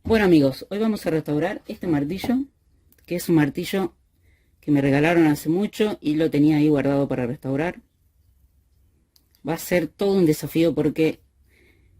Bueno amigos, hoy vamos a restaurar este martillo, que es un martillo que me regalaron hace mucho y lo tenía ahí guardado para restaurar. Va a ser todo un desafío porque,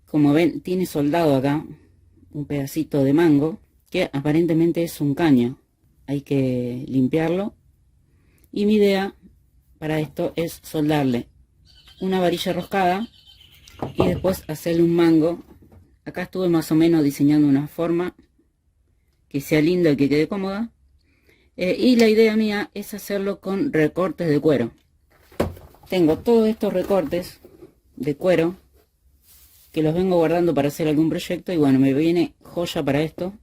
como ven, tiene soldado acá un pedacito de mango que aparentemente es un caño. Hay que limpiarlo y mi idea para esto es soldarle una varilla roscada y después hacerle un mango. Acá estuve más o menos diseñando una forma que sea linda y que quede cómoda. Y la idea mía es hacerlo con recortes de cuero. Tengo todos estos recortes de cuero que los vengo guardando para hacer algún proyecto y bueno, me viene joya para esto.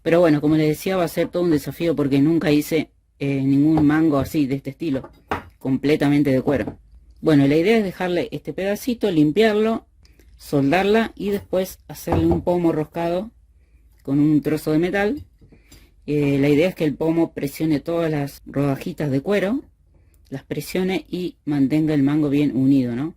Pero bueno, como les decía, va a ser todo un desafío porque nunca hice ningún mango así, de este estilo, completamente de cuero. Bueno, la idea es dejarle este pedacito, limpiarlo, soldarla y después hacerle un pomo roscado con un trozo de metal. La idea es que el pomo presione todas las rodajitas de cuero, las presione y mantenga el mango bien unido, ¿no?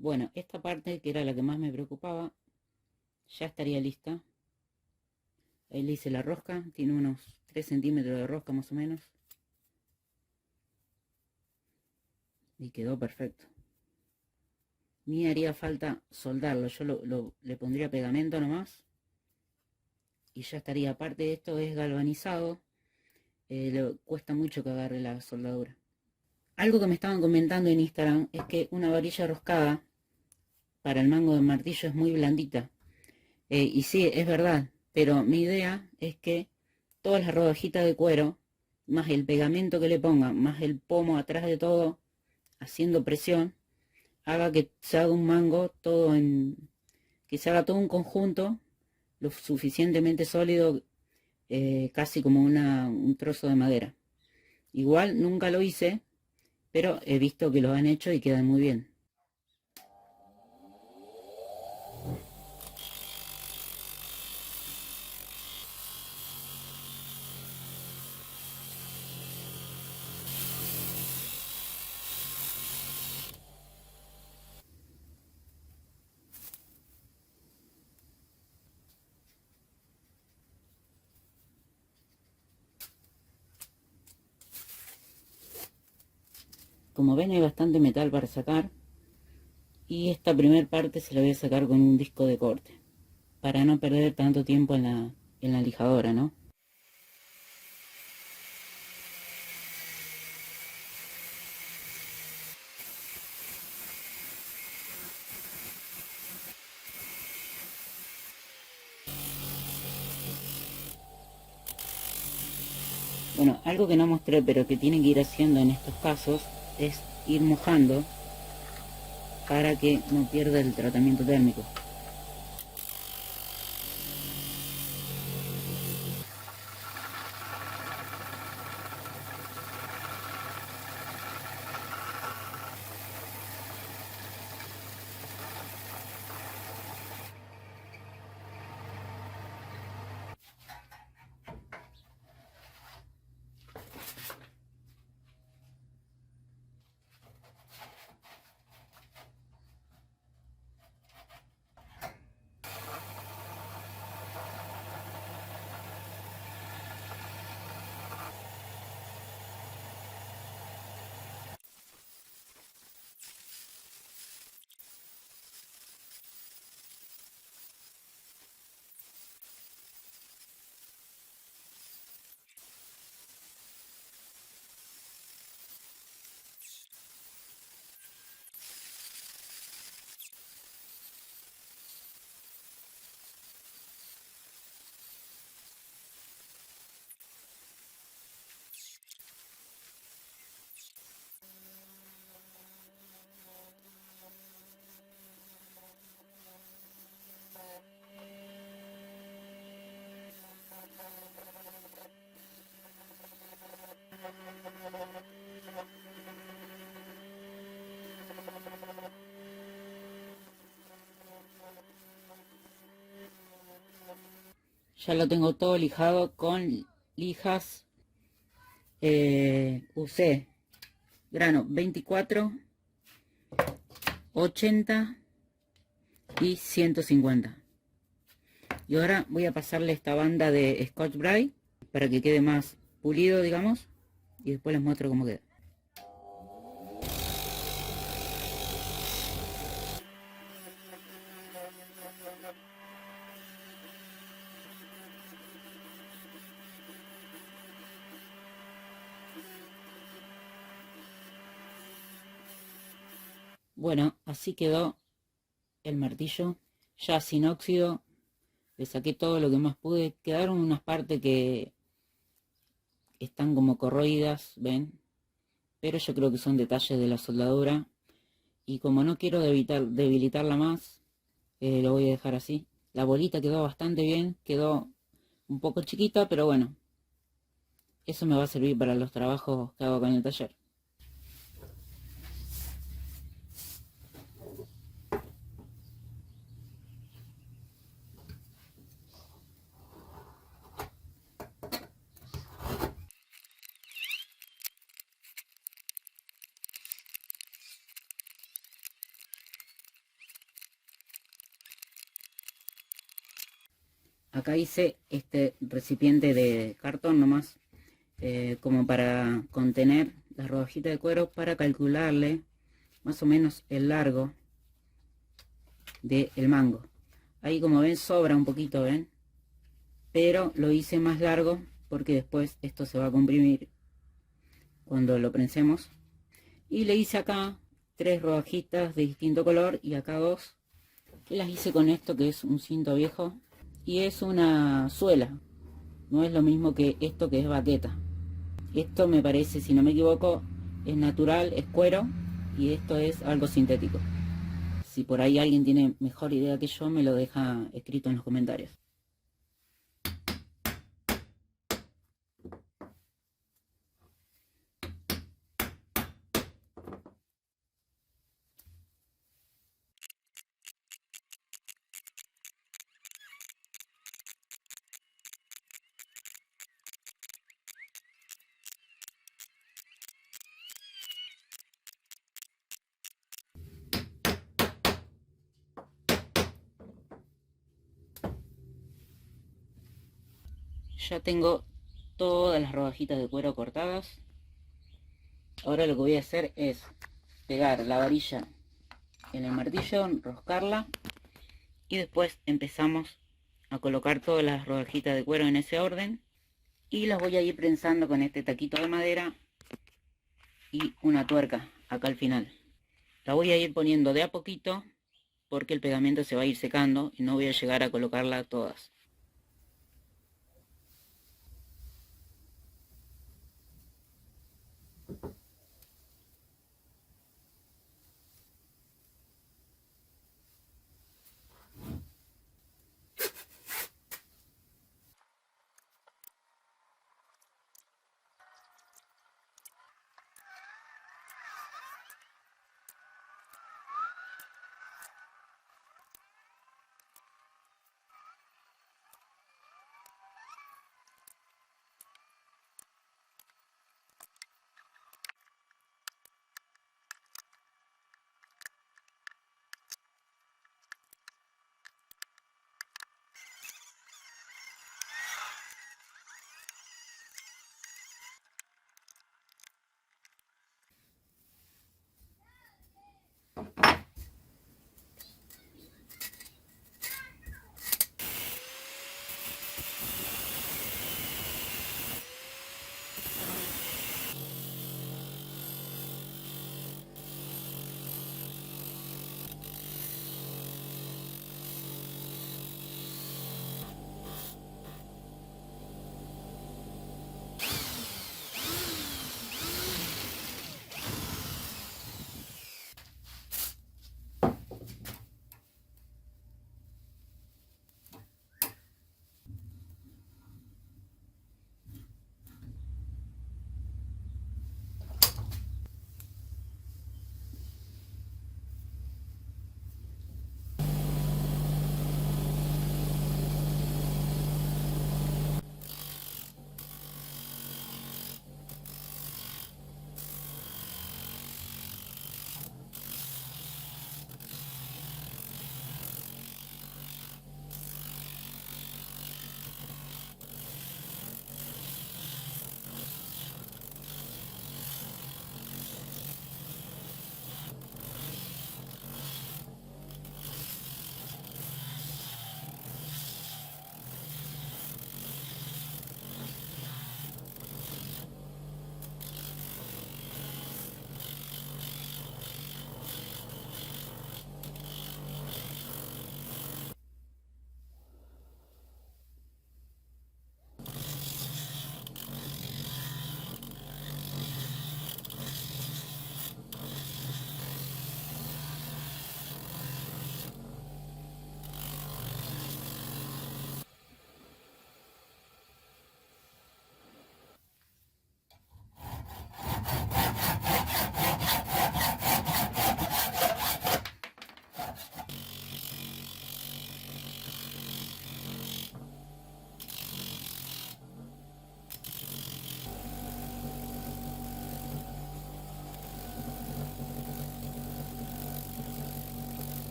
Bueno, esta parte que era la que más me preocupaba, ya estaría lista. Ahí le hice la rosca, tiene unos 3 centímetros de rosca más o menos. Y quedó perfecto. Ni haría falta soldarlo, yo le pondría pegamento nomás. Y ya estaría, aparte de esto es galvanizado, le cuesta mucho que agarre la soldadura. Algo que me estaban comentando en Instagram es que una varilla roscada para el mango de martillo es muy blandita. Y sí, es verdad, pero mi idea es que todas las rodajitas de cuero, más el pegamento que le ponga, más el pomo atrás de todo, haciendo presión, haga que se haga un mango todo que se haga todo un conjunto lo suficientemente sólido, casi como un trozo de madera. Igual nunca lo hice, pero he visto que lo han hecho y quedan muy bien. Como ven hay bastante metal para sacar y esta primer parte se la voy a sacar con un disco de corte para no perder tanto tiempo en la lijadora, ¿no? Bueno, algo que no mostré pero que tienen que ir haciendo en estos casos es ir mojando para que no pierda el tratamiento térmico. Ya lo tengo todo lijado con lijas. Usé grano 24, 80 y 150. Y ahora voy a pasarle esta banda de Scotch Brite para que quede más pulido, digamos. Y después les muestro cómo queda. Bueno, así quedó el martillo. Ya sin óxido. Le saqué todo lo que más pude. Quedaron unas partes que están como corroídas, ¿ven? Pero yo creo que son detalles de la soldadura. Y como no quiero debilitarla más, lo voy a dejar así. La bolita quedó bastante bien. Quedó un poco chiquita, pero bueno. Eso me va a servir para los trabajos que hago acá en el taller. Acá hice este recipiente de cartón nomás, como para contener las rodajitas de cuero, para calcularle más o menos el largo del mango. Ahí como ven sobra un poquito, ven, pero lo hice más largo porque después esto se va a comprimir cuando lo prensemos. Y le hice acá 3 rodajitas de distinto color y acá 2, que las hice con esto que es un cinto viejo y es una suela. No es lo mismo que esto que es baqueta. Esto me parece, si no me equivoco, es natural, es cuero, y esto es algo sintético. Si por ahí alguien tiene mejor idea que yo, me lo deja escrito en los comentarios. Ya tengo todas las rodajitas de cuero cortadas. Ahora lo que voy a hacer es pegar la varilla en el martillo, enroscarla y después empezamos a colocar todas las rodajitas de cuero en ese orden y las voy a ir prensando con este taquito de madera y una tuerca acá al final. La voy a ir poniendo de a poquito porque el pegamento se va a ir secando y no voy a llegar a colocarla todas.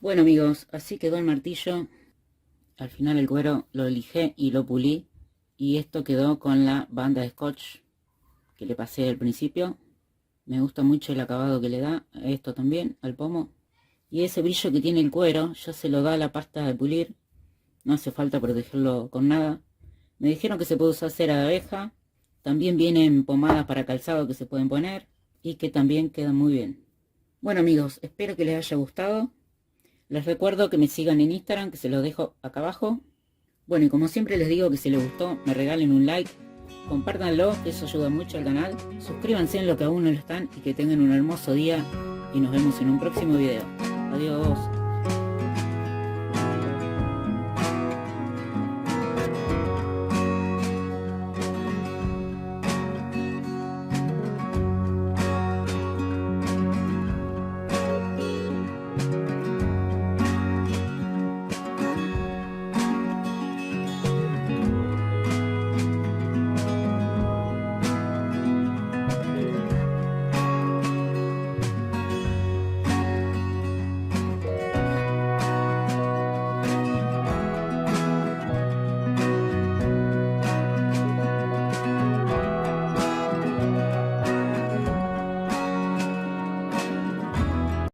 Bueno amigos, así quedó el martillo. Al final el cuero lo lijé y lo pulí. Y esto quedó con la banda de scotch que le pasé al principio. Me gusta mucho el acabado que le da a esto también, al pomo. Y ese brillo que tiene el cuero ya se lo da la pasta de pulir. No hace falta protegerlo con nada. Me dijeron que se puede usar cera de abeja. También vienen pomadas para calzado que se pueden poner. Y que también quedan muy bien. Bueno amigos, espero que les haya gustado. Les recuerdo que me sigan en Instagram, que se los dejo acá abajo. Bueno, y como siempre les digo que si les gustó, me regalen un like. Compártanlo, que eso ayuda mucho al canal. Suscríbanse en lo que aún no lo están y que tengan un hermoso día. Y nos vemos en un próximo video. Adiós.